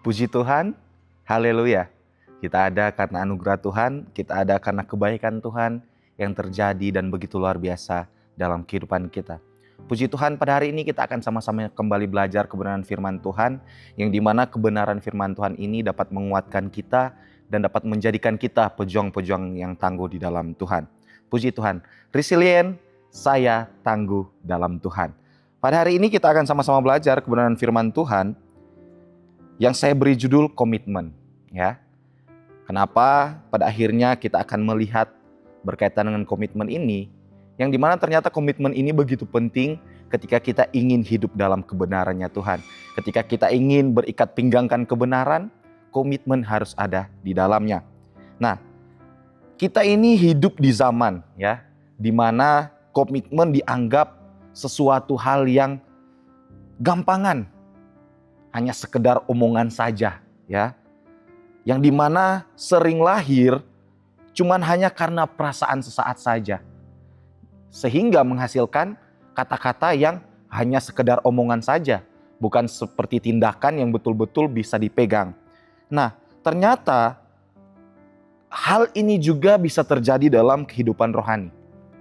Puji Tuhan, haleluya. Kita ada karena anugerah Tuhan, kita ada karena kebaikan Tuhan yang terjadi dan begitu luar biasa dalam kehidupan kita. Puji Tuhan, pada hari ini kita akan sama-sama kembali belajar kebenaran firman Tuhan, yang dimana kebenaran firman Tuhan ini dapat menguatkan kita dan dapat menjadikan kita pejuang-pejuang yang tangguh di dalam Tuhan. Puji Tuhan, resilient, saya tangguh dalam Tuhan. Pada hari ini kita akan sama-sama belajar kebenaran firman Tuhan yang saya beri judul komitmen, ya. Kenapa pada akhirnya kita akan melihat berkaitan dengan komitmen ini, yang dimana ternyata komitmen ini begitu penting ketika kita ingin hidup dalam kebenarannya Tuhan. Ketika kita ingin berikat pinggangkan kebenaran, komitmen harus ada di dalamnya. Nah, kita ini hidup di zaman, ya, di mana komitmen dianggap sesuatu hal yang gampangan, hanya sekedar omongan saja, ya. Yang dimana sering lahir cuman hanya karena perasaan sesaat saja. Sehingga menghasilkan kata-kata yang hanya sekedar omongan saja, bukan seperti tindakan yang betul-betul bisa dipegang. Nah, ternyata hal ini juga bisa terjadi dalam kehidupan rohani,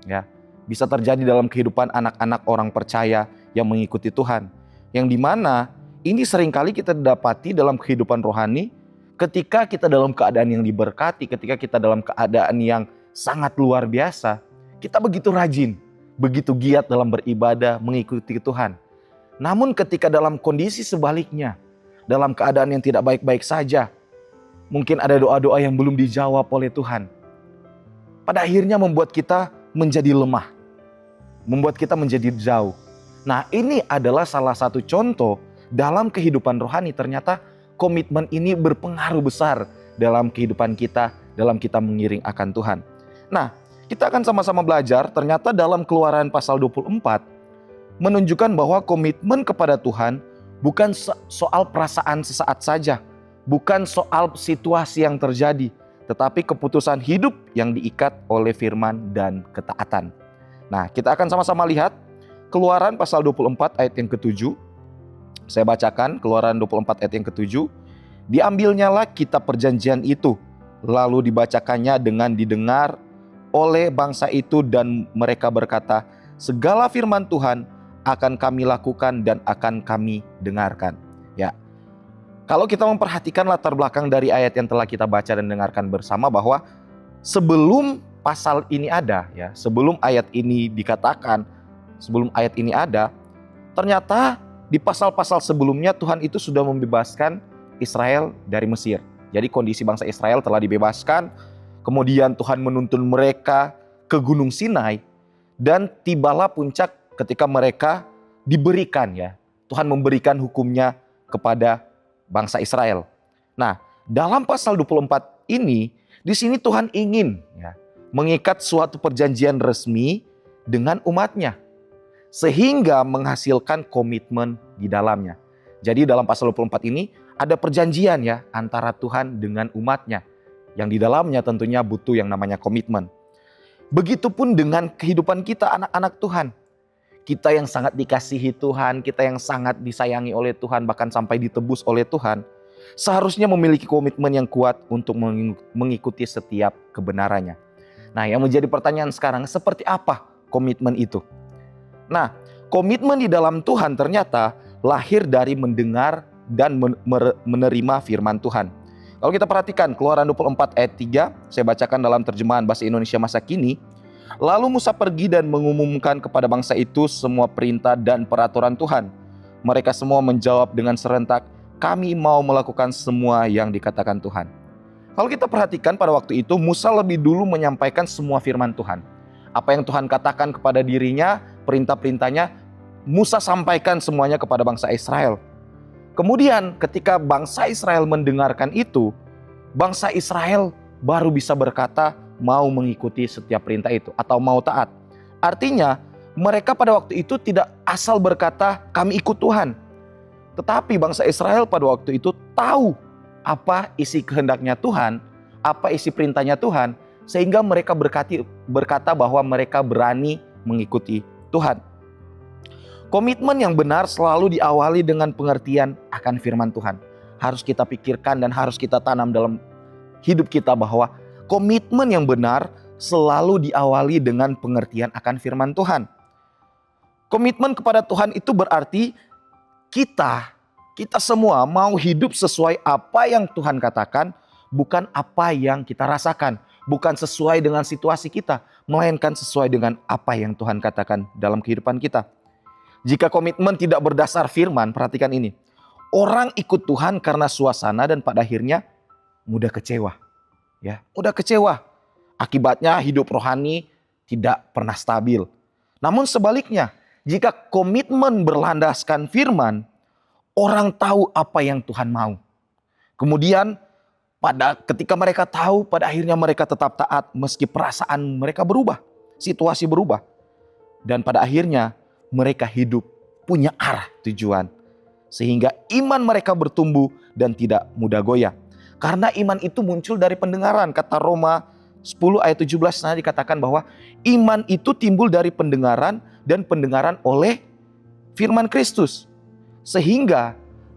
ya. Bisa terjadi dalam kehidupan anak-anak orang percaya yang mengikuti Tuhan. Yang dimana ini seringkali kita dapati dalam kehidupan rohani ketika kita dalam keadaan yang diberkati, ketika kita dalam keadaan yang sangat luar biasa, kita begitu rajin, begitu giat dalam beribadah, mengikuti Tuhan. Namun ketika dalam kondisi sebaliknya, dalam keadaan yang tidak baik-baik saja, mungkin ada doa-doa yang belum dijawab oleh Tuhan, pada akhirnya membuat kita menjadi lemah, membuat kita menjadi jauh. Nah, ini adalah salah satu contoh dalam kehidupan rohani. Ternyata komitmen ini berpengaruh besar dalam kehidupan kita, dalam kita mengiring akan Tuhan. Nah, kita akan sama-sama belajar ternyata dalam Keluaran pasal 24 menunjukkan bahwa komitmen kepada Tuhan bukan soal perasaan sesaat saja, bukan soal situasi yang terjadi, tetapi keputusan hidup yang diikat oleh firman dan ketaatan. Nah, kita akan sama-sama lihat Keluaran pasal 24 ayat yang ke-7. Saya bacakan Keluaran 24 ayat yang ke-7. Diambilnyalah kitab perjanjian itu, lalu dibacakannya dengan didengar oleh bangsa itu, dan mereka berkata, segala firman Tuhan akan kami lakukan dan akan kami dengarkan. Ya. Kalau kita memperhatikan latar belakang dari ayat yang telah kita baca dan dengarkan bersama, bahwa sebelum pasal ini ada, ya, sebelum ayat ini dikatakan, sebelum ayat ini ada, ternyata di pasal-pasal sebelumnya Tuhan itu sudah membebaskan Israel dari Mesir. Jadi kondisi bangsa Israel telah dibebaskan, kemudian Tuhan menuntun mereka ke Gunung Sinai, dan tibalah puncak ketika mereka diberikan, ya, Tuhan memberikan hukumnya kepada bangsa Israel. Nah, dalam pasal 24 ini, di sini Tuhan ingin, ya, mengikat suatu perjanjian resmi dengan umatnya, sehingga menghasilkan komitmen di dalamnya. Jadi dalam pasal 24 ini ada perjanjian, ya, antara Tuhan dengan umatnya, yang di dalamnya tentunya butuh yang namanya komitmen. Begitupun dengan kehidupan kita anak-anak Tuhan. Kita yang sangat dikasihi Tuhan, kita yang sangat disayangi oleh Tuhan, bahkan sampai ditebus oleh Tuhan, seharusnya memiliki komitmen yang kuat untuk mengikuti setiap kebenarannya. Nah, yang menjadi pertanyaan sekarang, seperti apa komitmen itu? Nah, komitmen di dalam Tuhan ternyata lahir dari mendengar dan menerima firman Tuhan. Kalau kita perhatikan Keluaran 24 ayat 3, saya bacakan dalam terjemahan bahasa Indonesia masa kini. Lalu Musa pergi dan mengumumkan kepada bangsa itu semua perintah dan peraturan Tuhan. Mereka semua menjawab dengan serentak, kami mau melakukan semua yang dikatakan Tuhan. Kalau kita perhatikan pada waktu itu, Musa lebih dulu menyampaikan semua firman Tuhan. Apa yang Tuhan katakan kepada dirinya, perintah-perintahnya, Musa sampaikan semuanya kepada bangsa Israel. Kemudian ketika bangsa Israel mendengarkan itu, bangsa Israel baru bisa berkata mau mengikuti setiap perintah itu atau mau taat. Artinya mereka pada waktu itu tidak asal berkata kami ikut Tuhan. Tetapi bangsa Israel pada waktu itu tahu apa isi kehendaknya Tuhan, apa isi perintahnya Tuhan, sehingga mereka berkata bahwa mereka berani mengikuti Tuhan. Komitmen yang benar selalu diawali dengan pengertian akan firman Tuhan. harus kita pikirkan dan harus kita tanam dalam hidup kita bahwa komitmen yang benar selalu diawali dengan pengertian akan firman Tuhan. Komitmen kepada Tuhan itu berarti kita semua mau hidup sesuai apa yang Tuhan katakan, bukan apa yang kita rasakan, bukan sesuai dengan situasi kita, melainkan sesuai dengan apa yang Tuhan katakan dalam kehidupan kita. Jika komitmen tidak berdasar firman, perhatikan ini. Orang ikut Tuhan karena suasana dan pada akhirnya mudah kecewa. Ya, mudah kecewa. Akibatnya hidup rohani tidak pernah stabil. Namun sebaliknya, jika komitmen berlandaskan firman, orang tahu apa yang Tuhan mau. Kemudian ketika mereka tahu, pada akhirnya mereka tetap taat meski perasaan mereka berubah, situasi berubah. Dan pada akhirnya mereka hidup punya arah tujuan. Sehingga iman mereka bertumbuh dan tidak mudah goyah. Karena iman itu muncul dari pendengaran. Kata Roma 10 ayat 17 sana dikatakan bahwa iman itu timbul dari pendengaran dan pendengaran oleh firman Kristus. Sehingga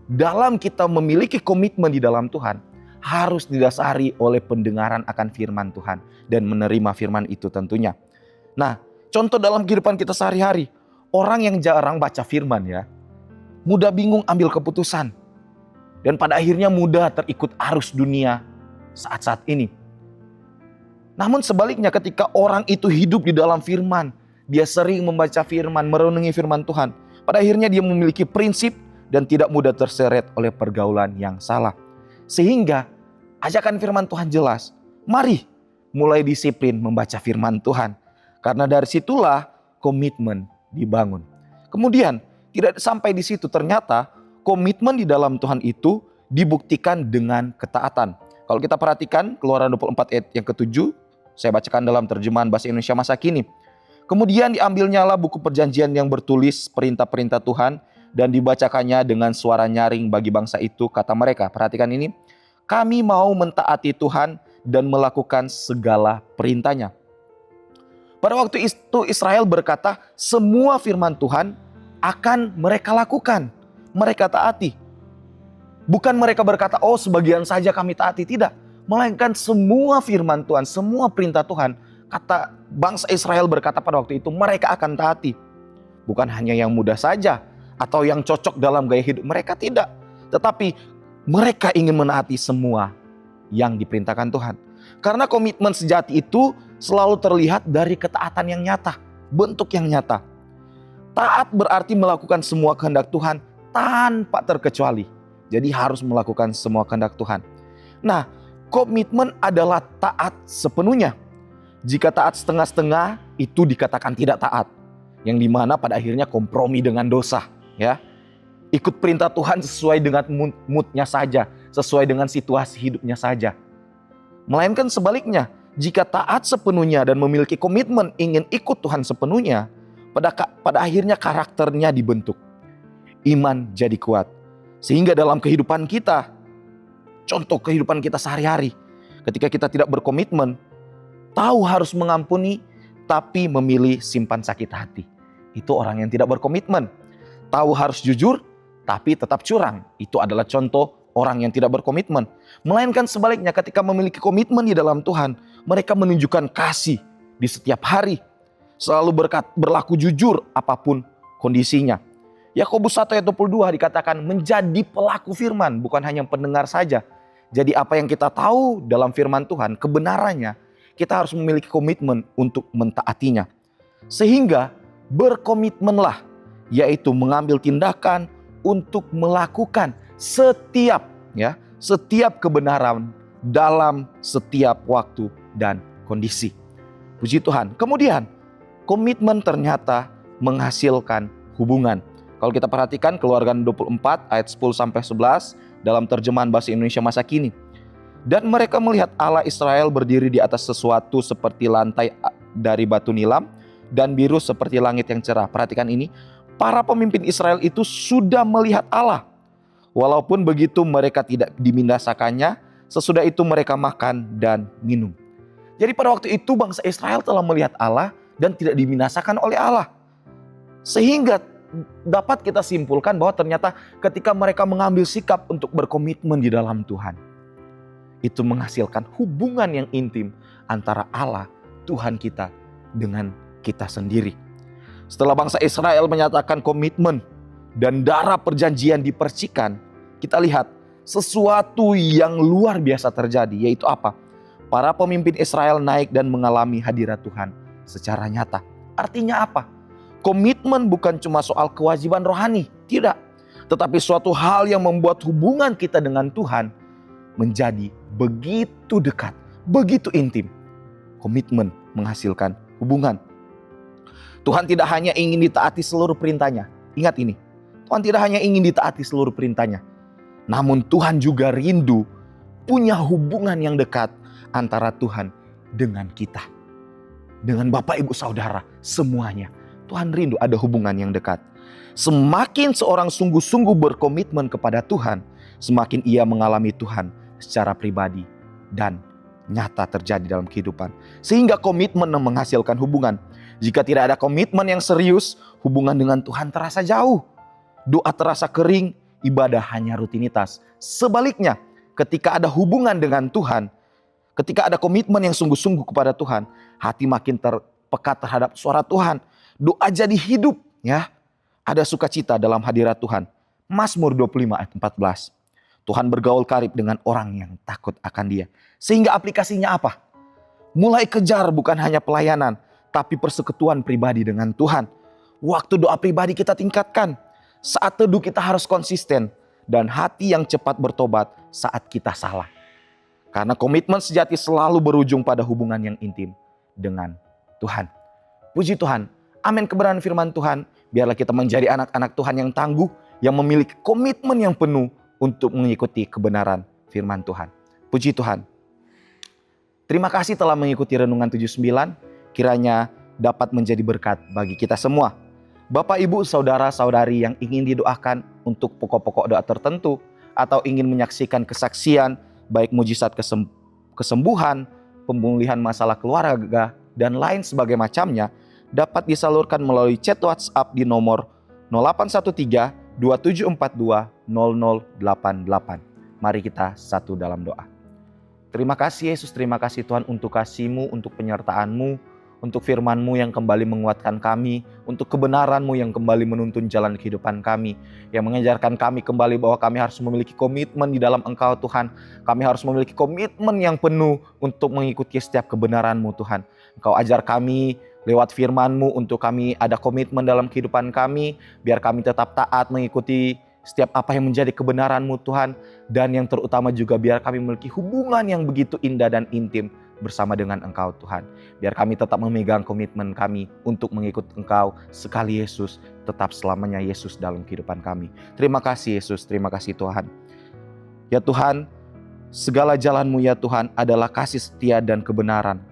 dalam kita memiliki komitmen di dalam Tuhan harus didasari oleh pendengaran akan firman Tuhan dan menerima firman itu tentunya. Nah, contoh dalam kehidupan kita sehari-hari, orang yang jarang baca firman ya, mudah bingung ambil keputusan. Dan pada akhirnya mudah terikut arus dunia saat-saat ini. Namun sebaliknya ketika orang itu hidup di dalam firman, dia sering membaca firman, merenungi firman Tuhan. Pada akhirnya dia memiliki prinsip dan tidak mudah terseret oleh pergaulan yang salah. Sehingga ajakan firman Tuhan jelas, mari mulai disiplin membaca firman Tuhan. Karena dari situlah komitmen dibangun. Kemudian tidak sampai di situ, ternyata komitmen di dalam Tuhan itu dibuktikan dengan ketaatan. Kalau kita perhatikan Keluaran 24 ayat yang ke-7, saya bacakan dalam terjemahan bahasa Indonesia masa kini. Kemudian diambilnyalah buku perjanjian yang bertulis perintah-perintah Tuhan dan dibacakannya dengan suara nyaring bagi bangsa itu, kata mereka. Perhatikan ini, kami mau mentaati Tuhan dan melakukan segala perintahnya. Pada waktu itu Israel berkata, semua firman Tuhan akan mereka lakukan, mereka taati. Bukan mereka berkata, oh sebagian saja kami taati, tidak. Melainkan semua firman Tuhan, semua perintah Tuhan, kata bangsa Israel berkata pada waktu itu, mereka akan taati. Bukan hanya yang mudah saja, atau yang cocok dalam gaya hidup mereka, tidak. Tetapi mereka ingin menaati semua yang diperintahkan Tuhan. Karena komitmen sejati itu selalu terlihat dari ketaatan yang nyata, bentuk yang nyata. Taat berarti melakukan semua kehendak Tuhan tanpa terkecuali. Jadi harus melakukan semua kehendak Tuhan. Nah, komitmen adalah taat sepenuhnya. Jika taat setengah-setengah, itu dikatakan tidak taat. Yang dimana pada akhirnya kompromi dengan dosa. Ya, ikut perintah Tuhan sesuai dengan moodnya saja, sesuai dengan situasi hidupnya saja. Melainkan sebaliknya, jika taat sepenuhnya dan memiliki komitmen ingin ikut Tuhan sepenuhnya, pada akhirnya karakternya dibentuk. Iman jadi kuat. Sehingga dalam kehidupan kita, contoh kehidupan kita sehari-hari, ketika kita tidak berkomitmen, tahu harus mengampuni, tapi memilih simpan sakit hati. Itu orang yang tidak berkomitmen. Tahu harus jujur, tapi tetap curang. Itu adalah contoh orang yang tidak berkomitmen. Melainkan sebaliknya, ketika memiliki komitmen di dalam Tuhan, mereka menunjukkan kasih di setiap hari. Selalu berlaku jujur apapun kondisinya. Yakobus 1 ayat 22 dikatakan menjadi pelaku firman, bukan hanya pendengar saja. Jadi apa yang kita tahu dalam firman Tuhan, kebenarannya, kita harus memiliki komitmen untuk mentaatinya. Sehingga berkomitmenlah, yaitu mengambil tindakan untuk melakukan setiap kebenaran dalam setiap waktu dan kondisi. Puji Tuhan. Kemudian komitmen ternyata menghasilkan hubungan. Kalau kita perhatikan Keluaran 24 ayat 10-11 dalam terjemahan bahasa Indonesia masa kini. Dan mereka melihat Allah Israel berdiri di atas sesuatu seperti lantai dari batu nilam dan biru seperti langit yang cerah. Perhatikan ini, para pemimpin Israel itu sudah melihat Allah. Walaupun begitu mereka tidak dibinasakannya, sesudah itu mereka makan dan minum. Jadi pada waktu itu bangsa Israel telah melihat Allah dan tidak dibinasakan oleh Allah. Sehingga dapat kita simpulkan bahwa ternyata ketika mereka mengambil sikap untuk berkomitmen di dalam Tuhan, itu menghasilkan hubungan yang intim antara Allah, Tuhan kita, dengan kita sendiri. Setelah bangsa Israel menyatakan komitmen dan darah perjanjian dipercikan, kita lihat sesuatu yang luar biasa terjadi, yaitu apa? Para pemimpin Israel naik dan mengalami hadirat Tuhan secara nyata. Artinya apa? Komitmen bukan cuma soal kewajiban rohani, tidak. Tetapi suatu hal yang membuat hubungan kita dengan Tuhan menjadi begitu dekat, begitu intim. Komitmen menghasilkan hubungan. Tuhan tidak hanya ingin ditaati seluruh perintahnya. Ingat ini, Tuhan tidak hanya ingin ditaati seluruh perintahnya. Namun Tuhan juga rindu punya hubungan yang dekat antara Tuhan dengan kita. Dengan Bapak, Ibu, Saudara, semuanya. Tuhan rindu ada hubungan yang dekat. Semakin seorang sungguh-sungguh berkomitmen kepada Tuhan, semakin ia mengalami Tuhan secara pribadi dan nyata terjadi dalam kehidupan. Sehingga komitmen menghasilkan hubungan. Jika tidak ada komitmen yang serius, hubungan dengan Tuhan terasa jauh. Doa terasa kering, ibadah hanya rutinitas. Sebaliknya, ketika ada hubungan dengan Tuhan, ketika ada komitmen yang sungguh-sungguh kepada Tuhan, hati makin terpekat terhadap suara Tuhan. Doa jadi hidup, ya. Ada sukacita dalam hadirat Tuhan. Mazmur 25 ayat 14. Tuhan bergaul karib dengan orang yang takut akan Dia. Sehingga aplikasinya apa? Mulai kejar bukan hanya pelayanan, tapi persekutuan pribadi dengan Tuhan. Waktu doa pribadi kita tingkatkan. Saat teduh kita harus konsisten. Dan hati yang cepat bertobat saat kita salah. Karena komitmen sejati selalu berujung pada hubungan yang intim dengan Tuhan. Puji Tuhan. Amin, kebenaran firman Tuhan. Biarlah kita menjadi anak-anak Tuhan yang tangguh, yang memiliki komitmen yang penuh untuk mengikuti kebenaran firman Tuhan. Puji Tuhan. Terima kasih telah mengikuti Renungan 79. Kiranya dapat menjadi berkat bagi kita semua. Bapak, Ibu, Saudara-saudari yang ingin didoakan untuk pokok-pokok doa tertentu, atau ingin menyaksikan kesaksian, baik mujizat kesembuhan, pemulihan masalah keluarga, dan lain sebagainya macamnya, dapat disalurkan melalui chat WhatsApp di nomor 0813-2742-0088. Mari kita satu dalam doa. Terima kasih Yesus, terima kasih Tuhan untuk kasih-Mu, untuk penyertaan-Mu, untuk firman-Mu yang kembali menguatkan kami, untuk kebenaran-Mu yang kembali menuntun jalan kehidupan kami, yang mengajarkan kami kembali bahwa kami harus memiliki komitmen di dalam Engkau Tuhan. Kami harus memiliki komitmen yang penuh untuk mengikuti setiap kebenaran-Mu Tuhan. Engkau ajar kami lewat firman-Mu untuk kami ada komitmen dalam kehidupan kami, biar kami tetap taat mengikuti setiap apa yang menjadi kebenaran-Mu Tuhan. Dan yang terutama juga biar kami memiliki hubungan yang begitu indah dan intim bersama dengan Engkau Tuhan. Biar kami tetap memegang komitmen kami untuk mengikut Engkau sekali Yesus, tetap selamanya Yesus dalam kehidupan kami. Terima kasih Yesus, terima kasih Tuhan. Ya Tuhan, segala jalan-Mu ya Tuhan adalah kasih setia dan kebenaran.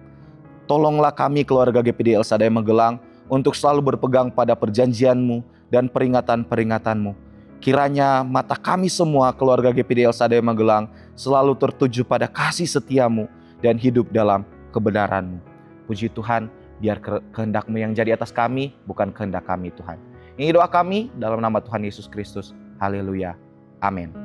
Tolonglah kami keluarga GPD El Shaddai Magelang untuk selalu berpegang pada perjanjian-Mu dan peringatan-peringatan-Mu. Kiranya mata kami semua keluarga GPD El Shaddai Magelang selalu tertuju pada kasih setia-Mu dan hidup dalam kebenaran-Mu. Puji Tuhan, biar kehendak-Mu yang jadi atas kami, bukan kehendak kami Tuhan. Ini doa kami dalam nama Tuhan Yesus Kristus. Haleluya. Amin.